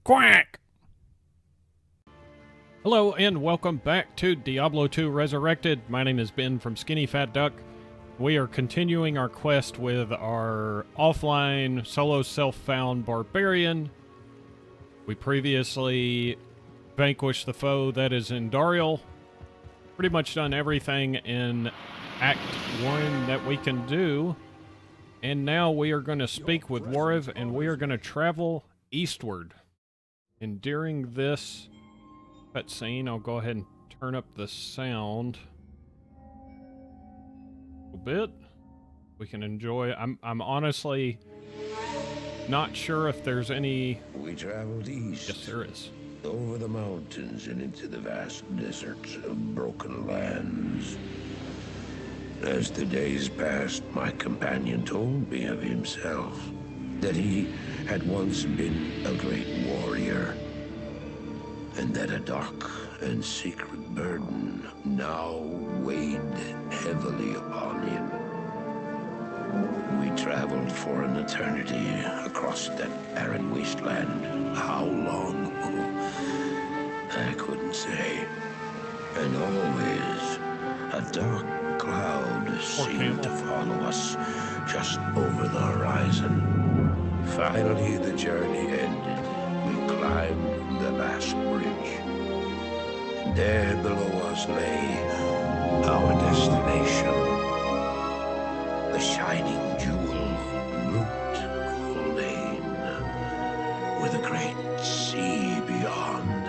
Quack! Hello and welcome back to Diablo II Resurrected. My name is Ben from Skinny Fat Duck. We are continuing our quest with our offline solo self-found barbarian. We previously vanquished the foe that is in Dariel. Pretty much done everything in Act 1 that we can do. And now we are going to speak with Wariv and we are going to travel eastward. And during this cutscene, I'll go ahead and turn up the sound a bit. We can enjoy. I'm honestly not sure if there's any. We traveled east. Yes, there is. Over the mountains and into the vast deserts of broken lands. As the days passed, my companion told me of himself, that he had once been a great warrior, and that a dark and secret burden now weighed heavily upon him. We traveled for an eternity across that barren wasteland. How long? I couldn't say. And always, a dark cloud seemed to follow us just over the horizon. Finally, the journey ended. We climbed the last bridge. There below us lay our destination. The shining jewel, Mount Arreat, with a great sea beyond.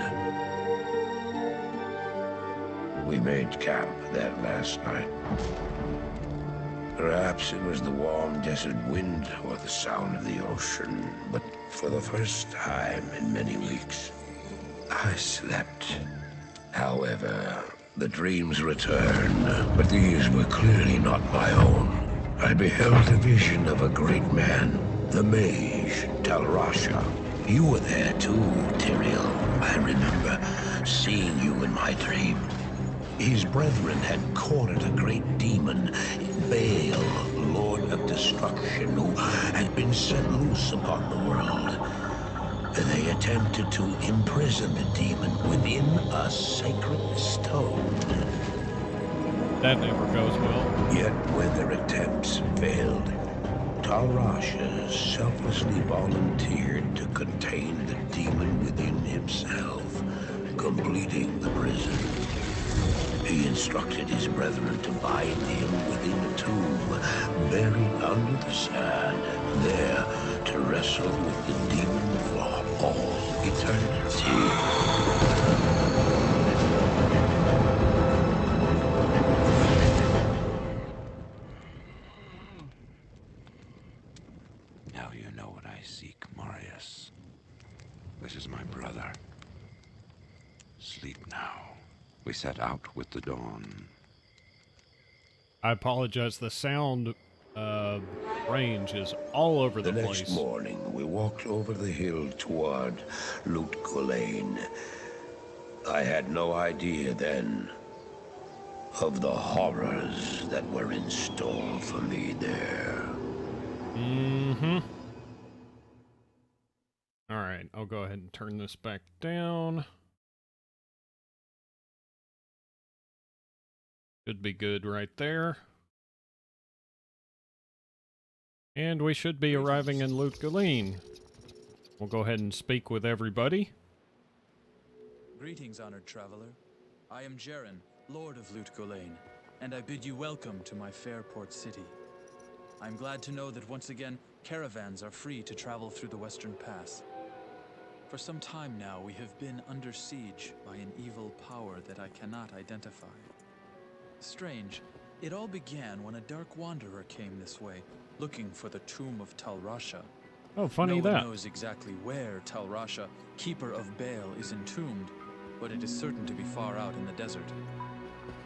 We made camp that last night. Perhaps it was the warm desert wind or the sound of the ocean, but for the first time in many weeks, I slept. However, the dreams returned, but these were clearly not my own. I beheld a vision of a great man, the mage, Talrasha. You were there too, Tyrael. I remember seeing you in my dream. His brethren had cornered a great demon, Baal, Lord of Destruction, who had been set loose upon the world. They attempted to imprison the demon within a sacred stone. That never goes well. Yet when their attempts failed, Talrasha selflessly volunteered to contain the demon within himself, completing the prison. He instructed his brethren to bind him within a tomb, buried under the sand, there to wrestle with the demon for all eternity. Now you know what I seek, Marius. This is my brother. Sleep now. We set out with the dawn. I apologize. The sound range is all over the place. The next morning, we walked over the hill toward Lutgolain. I had no idea then of the horrors that were in store for me there. Mm-hmm. All right, I'll go ahead and turn this back down. Should be good right there. And we should be arriving in Lutgolain. We'll go ahead and speak with everybody. Greetings, honored traveler. I am Jaren, Lord of Lutgolain, and I bid you welcome to my fair port city. I'm glad to know that once again, caravans are free to travel through the Western Pass. For some time now, we have been under siege by an evil power that I cannot identify. Strange, it all began when a dark wanderer came this way, looking for the tomb of Talrasha. Oh, funny no that. one knows exactly where Talrasha, keeper of Baal, is entombed, but it is certain to be far out in the desert.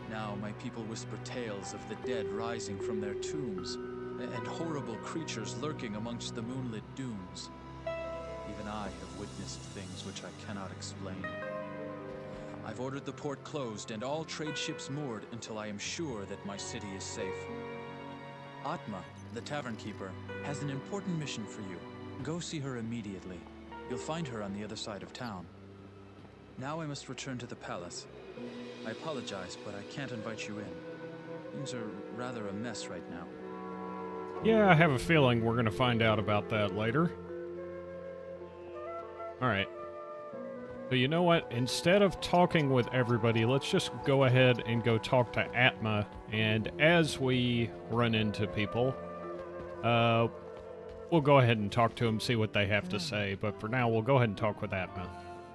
Now my people whisper tales of the dead rising from their tombs, and horrible creatures lurking amongst the moonlit dunes. Even I have witnessed things which I cannot explain. I've ordered the port closed and all trade ships moored until I am sure that my city is safe. Atma, the tavern keeper, has an important mission for you. Go see her immediately. You'll find her on the other side of town. Now I must return to the palace. I apologize, but I can't invite you in. Things are rather a mess right now. Yeah, I have a feeling we're gonna find out about that later. Alright. So you know what? Instead of talking with everybody, let's just go ahead and go talk to Atma, and as we run into people, we'll go ahead and talk to them, see what they have to say, but for now, we'll go ahead and talk with Atma.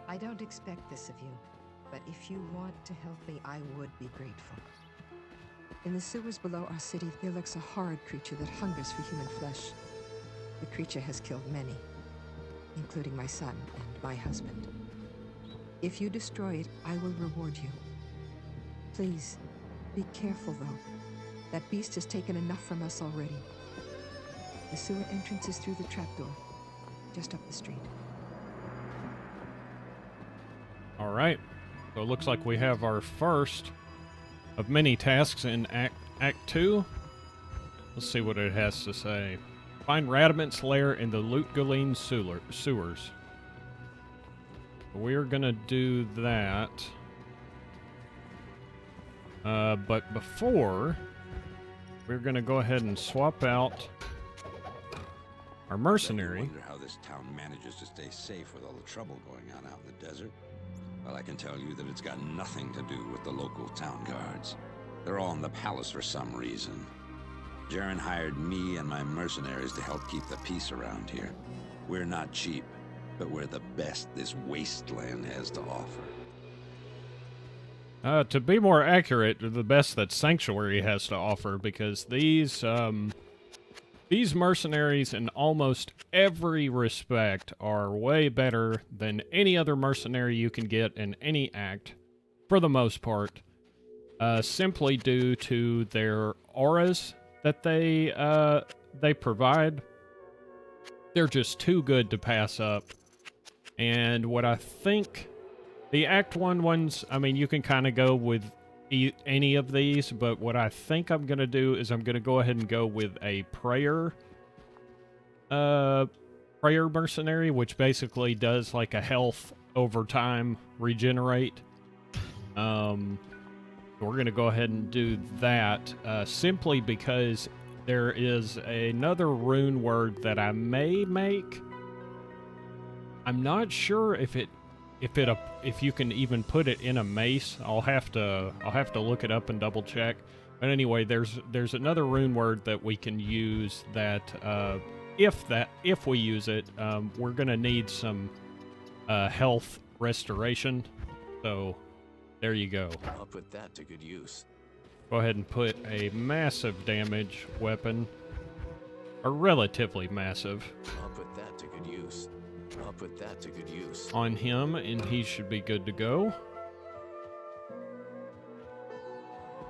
I don't expect this of you, but if you want to help me, I would be grateful. In the sewers below our city, there lurks a horrid creature that hungers for human flesh. The creature has killed many, including my son and my husband. If you destroy it, I will reward you. Please, be careful though. That beast has taken enough from us already. The sewer entrance is through the trapdoor, just up the street. Alright, so it looks like we have our first of many tasks in Act 2. Let's see what it has to say. Find Radament's lair in the Lutgaline sewers. We're gonna do that. But before, we're gonna go ahead and swap out our mercenary. I wonder how this town manages to stay safe with all the trouble going on out in the desert. Well, I can tell you that it's got nothing to do with the local town guards. They're all in the palace for some reason. Jaren hired me and my mercenaries to help keep the peace around here. We're not cheap, but we're the best this wasteland has to offer. To be more accurate, the best that Sanctuary has to offer, because these mercenaries in almost every respect are way better than any other mercenary you can get in any act, for the most part, simply due to their auras that they provide. They're just too good to pass up. And what I think, the Act 1 ones, I mean, you can kind of go with any of these, but what I think I'm going to do is I'm going to go ahead and go with a prayer mercenary, which basically does like a health over time regenerate. We're going to go ahead and do that, simply because there is another rune word that I may make. I'm not sure if you can even put it in a mace. I'll have to look it up and double check. But anyway, there's another rune word that we can use that if we use it, we're gonna need some health restoration. So there you go. I'll put that to good use. Go ahead and put a massive damage weapon, or relatively massive. I'll put that to good use. I'll put that to good use. On him, and he should be good to go.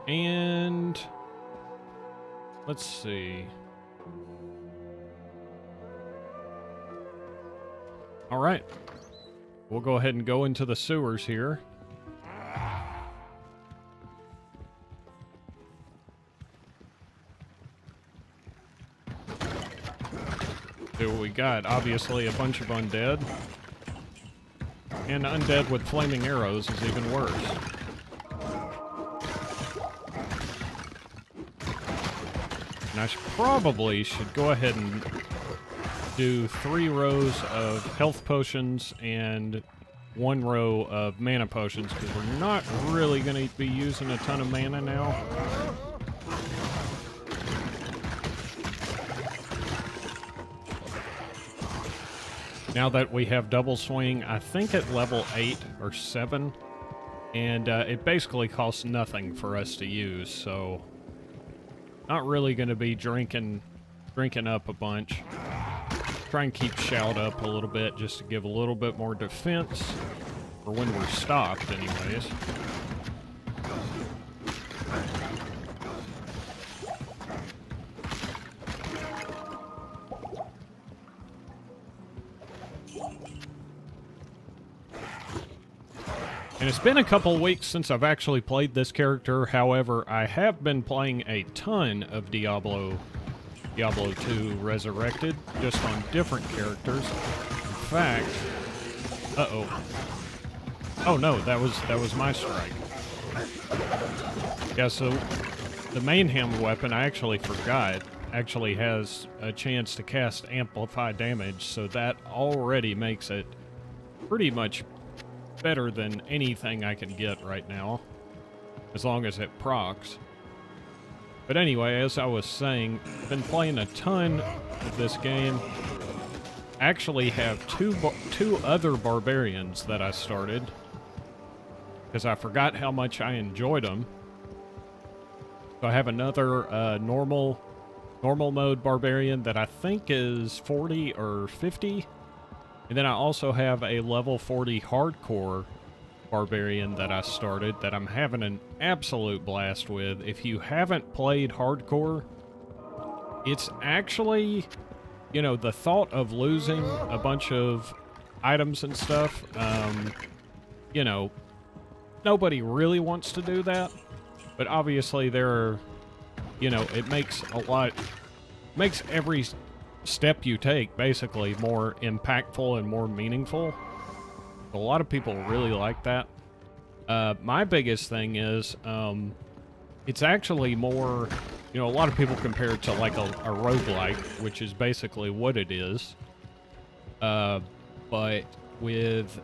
And let's see. All right. We'll go ahead and go into the sewers here. See what we got. Obviously a bunch of undead. And undead with flaming arrows is even worse. And I probably should go ahead and do 3 rows of health potions and 1 row of mana potions, because we're not really going to be using a ton of mana now. Now that we have double swing, I think at level 8 or 7, and it basically costs nothing for us to use, so not really going to be drinking up a bunch. Try and keep Shout up a little bit just to give a little bit more defense for when we're stopped anyways. And it's been a couple weeks since I've actually played this character. However, I have been playing a ton of Diablo 2 Resurrected, just on different characters. In fact, Uh-oh. Oh no, that was my strike. Yeah, so the main hammer weapon, I actually forgot, actually has a chance to cast amplify damage, so that already makes it pretty much better than anything I can get right now, as long as it procs. But anyway, as I was saying, I've been playing a ton of this game. I actually have two other barbarians that I started, because I forgot how much I enjoyed them. So I have another normal mode barbarian that I think is 40 or 50. And then I also have a level 40 hardcore barbarian that I started that I'm having an absolute blast with. If you haven't played hardcore, it's actually, you know, the thought of losing a bunch of items and stuff, you know, nobody really wants to do that. But obviously there are, you know, it makes every step you take basically more impactful and more meaningful. A lot of people really like that. My biggest thing is, it's actually more, you know, a lot of people compare it to like a roguelike, which is basically what it is. But with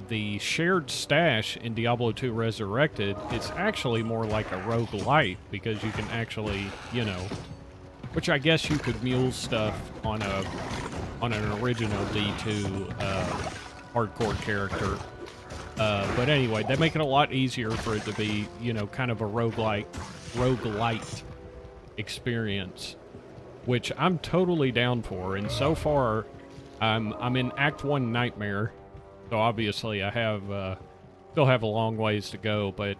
the shared stash in Diablo II Resurrected, it's actually more like a roguelite, because you can actually, you know, which I guess you could mule stuff on an original D2 hardcore character. But anyway, they make it a lot easier for it to be, you know, kind of a roguelite experience, which I'm totally down for. And so far, I'm in Act 1 Nightmare, so obviously I have still have a long ways to go, but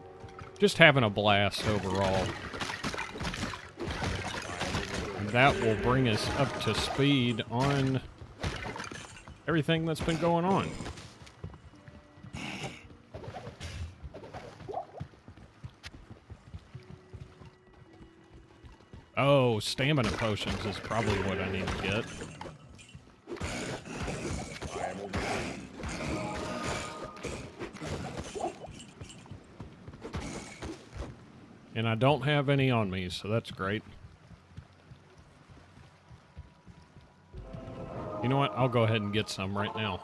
just having a blast overall. And that will bring us up to speed on everything that's been going on. Oh, stamina potions is probably what I need to get. And I don't have any on me, so that's great. You know what? I'll go ahead and get some right now.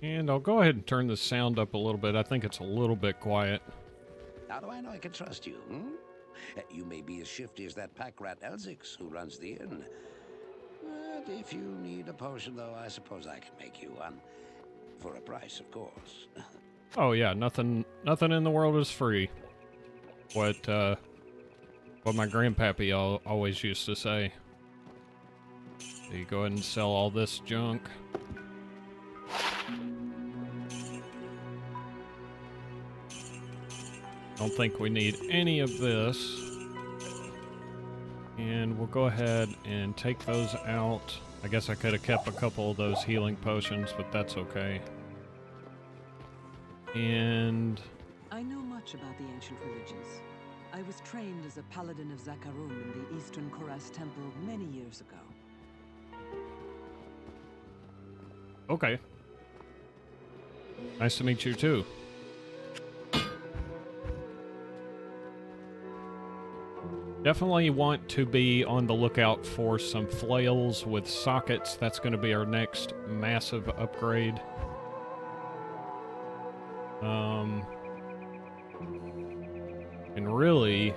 And I'll go ahead and turn the sound up a little bit. I think it's a little bit quiet. How do I know I can trust you, You may be as shifty as that pack rat Elzix who runs the inn. But if you need a potion, though, I suppose I can make you one. For a price, of course. Oh yeah, nothing in the world is free. What my grandpappy always used to say. So you go ahead and sell all this junk. Don't think we need any of this. And we'll go ahead and take those out. I guess I could have kept a couple of those healing potions, but that's okay. And I know much about the ancient religions. I was trained as a paladin of Zakarum in the Eastern Kurast Temple many years ago. okay. Nice to meet you too. Definitely want to be on the lookout for some flails with sockets. That's going to be our next massive upgrade. And really,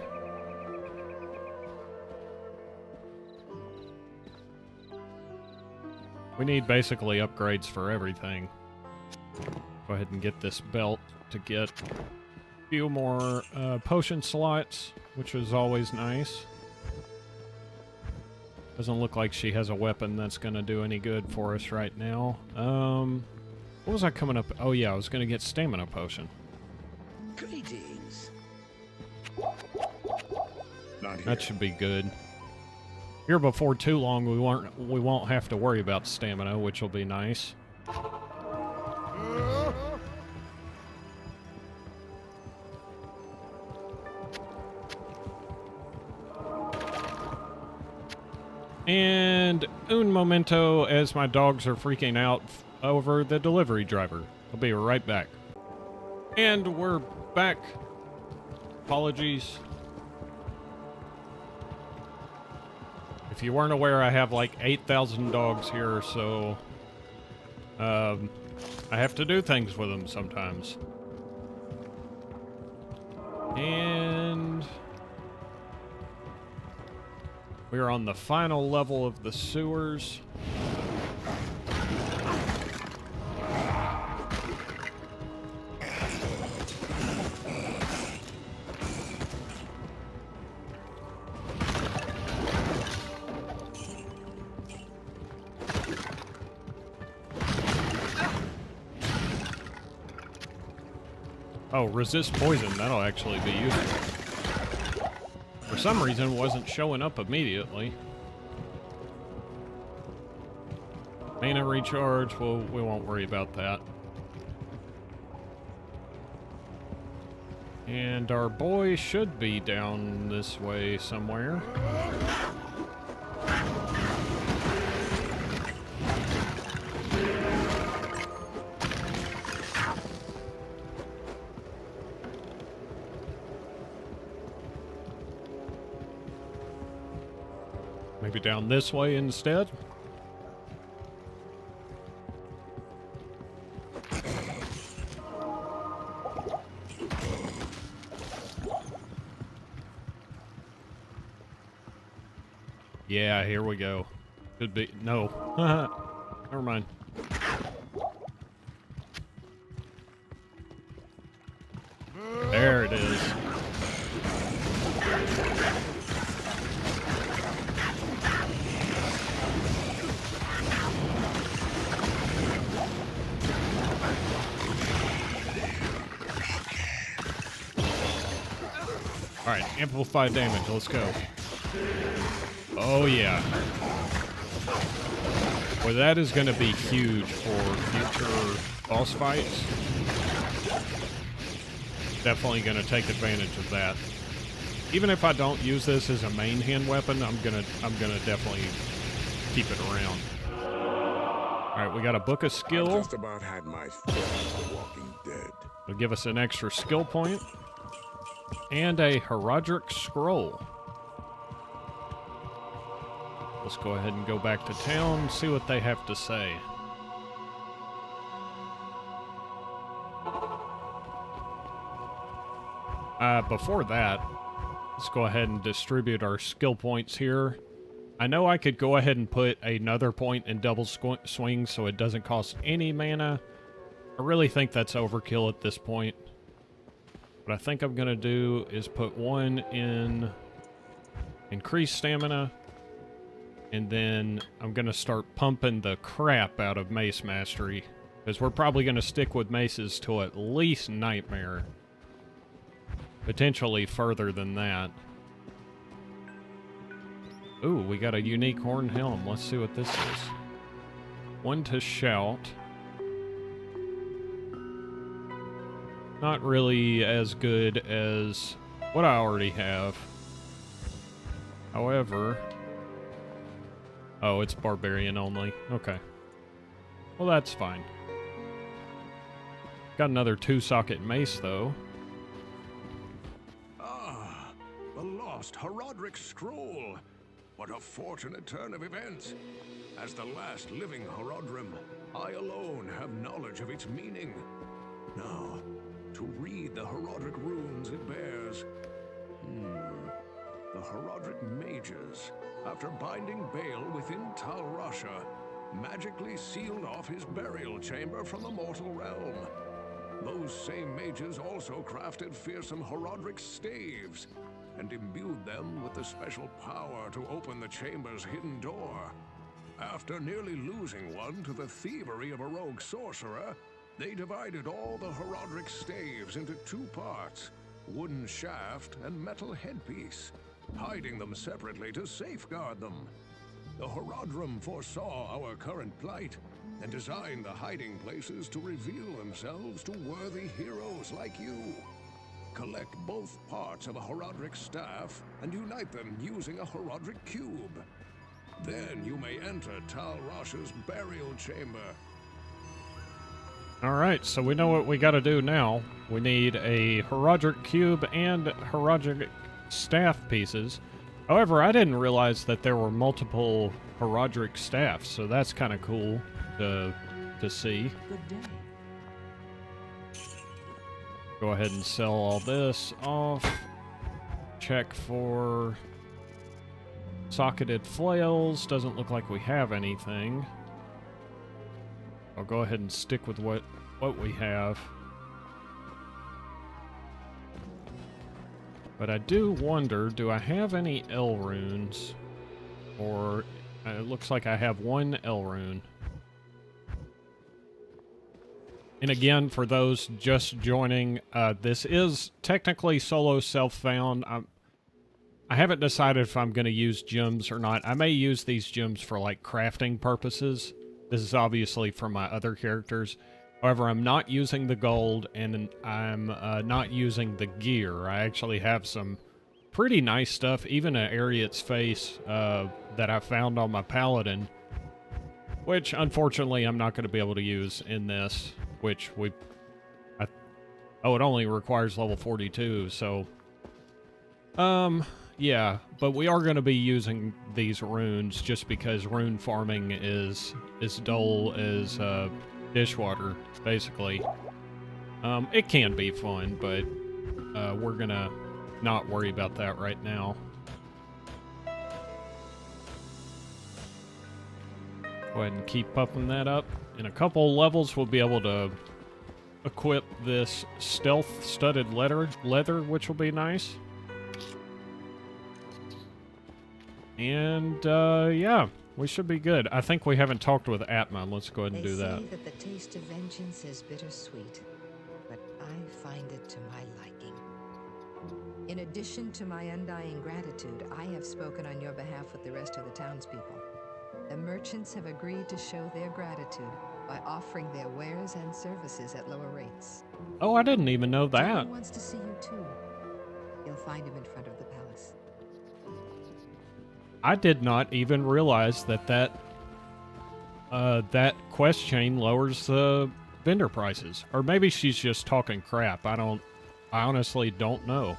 we need basically upgrades for everything. Go ahead and get this belt to get a few more potion slots, which is always nice. Doesn't look like she has a weapon that's going to do any good for us right now. What was I coming up? Oh yeah, I was going to get stamina potion. Greetings. That should be good. Here before too long, we won't have to worry about stamina, which will be nice. And un momento as my dogs are freaking out over the delivery driver. I'll be right back. And we're back. Apologies. If you weren't aware, I have like 8,000 dogs here, so I have to do things with them sometimes. And we're on the final level of the sewers. Oh, resist poison. That'll actually be useful. For some reason, it wasn't showing up immediately. Mana recharge. Well, we won't worry about that. And our boy should be down this way somewhere. Maybe down this way instead. Yeah, here we go. Could be. No. Never mind. There it is. Alright, amplified damage, let's go. Oh yeah. Well, that is going to be huge for future boss fights. Definitely going to take advantage of that. Even if I don't use this as a main hand weapon, I'm gonna definitely keep it around. Alright, we got a book of skill. I just about had my fill of the Walking Dead. It'll give us an extra skill point. And a Heraldric Scroll. Let's go ahead and go back to town, see what they have to say. Before that, let's go ahead and distribute our skill points here. I know I could go ahead and put another point in double swing so it doesn't cost any mana. I really think that's overkill at this point. What I think I'm going to do is put one in increased stamina, and then I'm going to start pumping the crap out of Mace Mastery, because we're probably going to stick with maces till at least Nightmare. Potentially further than that. Ooh, we got a unique horn helm. Let's see what this is. One to shout. Not really as good as what I already have. However... Oh, it's Barbarian only. Okay. Well, that's fine. Got another 2-socket mace, though. Ah, the lost Heraldric Scroll. What a fortunate turn of events. As the last living Herodrim, I alone have knowledge of its meaning. Now, to read the Heraldric runes it bears. The Heraldric mages, after binding Baal within Tal Rasha, magically sealed off his burial chamber from the mortal realm. Those same mages also crafted fearsome Heraldric staves, and imbued them with the special power to open the chamber's hidden door. After nearly losing one to the thievery of a rogue sorcerer, they divided all the Heraldric staves into 2 parts, wooden shaft and metal headpiece, hiding them separately to safeguard them. The Herodrim foresaw our current plight and designed the hiding places to reveal themselves to worthy heroes like you. Collect both parts of a Heraldric staff and unite them using a Heraldric cube. Then you may enter Tal Rasha's burial chamber. Alright, so we know what we gotta do now. We need a Herodric Cube and Herodric Staff pieces. However, I didn't realize that there were multiple Herodric Staffs, so that's kind of cool to see. Good day. Go ahead and sell all this off. Check for socketed flails. Doesn't look like we have anything. I'll go ahead and stick with what we have. But I do wonder, do I have any L runes? Or it looks like I have one L rune. And again, for those just joining, this is technically solo self-found. I haven't decided if I'm going to use gems or not. I may use these gems for, like, crafting purposes. This is obviously for my other characters. However, I'm not using the gold, and I'm not using the gear. I actually have some pretty nice stuff, even an Arreat's face that I found on my paladin, which, unfortunately, I'm not going to be able to use in this. Which it only requires level 42, so... yeah, but we are going to be using these runes just because rune farming is as dull as dishwater, basically. It can be fun, but we're going to not worry about that right now. Go ahead and keep pumping that up. In a couple levels, we'll be able to equip this stealth-studded leather, which will be nice. And, yeah, we should be good. I think we haven't talked with Atma. Let's go ahead and do that. They say that the taste of vengeance is bittersweet, but I find it to my liking. In addition to my undying gratitude, I have spoken on your behalf with the rest of the townspeople. The merchants have agreed to show their gratitude by offering their wares and services at lower rates. Oh, I didn't even know that. John wants to see you too. You'll find him in front of the palace. I did not even realize that quest chain lowers the vendor prices. Or maybe she's just talking crap. I honestly don't know.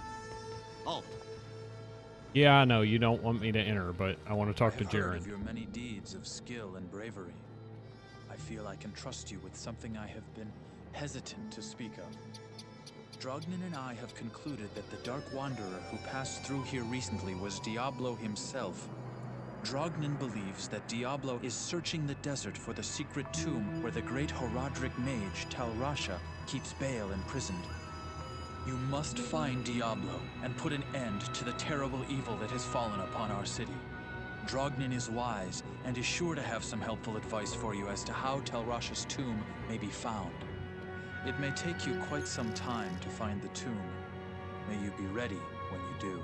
Halt. Yeah, I know you don't want me to enter, but I want to talk to I've heard Jaren. of your many deeds of skill and bravery. I feel I can trust you with something I have been hesitant to speak of. Drognin and I have concluded that the Dark Wanderer who passed through here recently was Diablo himself. Drognin believes that Diablo is searching the desert for the secret tomb where the great Herodric mage Tal Rasha keeps Baal imprisoned. You must find Diablo and put an end to the terrible evil that has fallen upon our city. Drognin is wise and is sure to have some helpful advice for you as to how Tal Rasha's tomb may be found. It may take you quite some time to find the tomb. May you be ready when you do.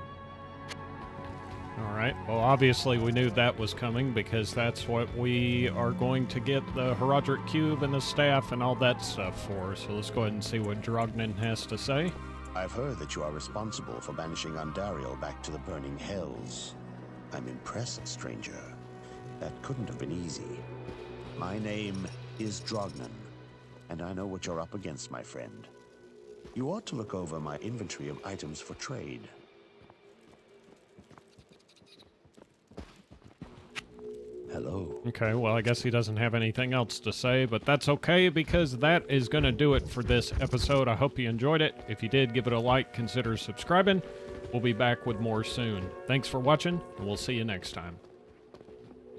Alright, well obviously we knew that was coming because that's what we are going to get the Herodric Cube and the staff and all that stuff for. So let's go ahead and see what Drognin has to say. I've heard that you are responsible for banishing Andariel back to the burning hells. I'm impressed, stranger. That couldn't have been easy. My name is Drognin, and I know what you're up against, my friend. You ought to look over my inventory of items for trade. Hello. Okay, well, I guess he doesn't have anything else to say, but that's okay because that is going to do it for this episode. I hope you enjoyed it. If you did, give it a like, consider subscribing. We'll be back with more soon. Thanks for watching, and we'll see you next time.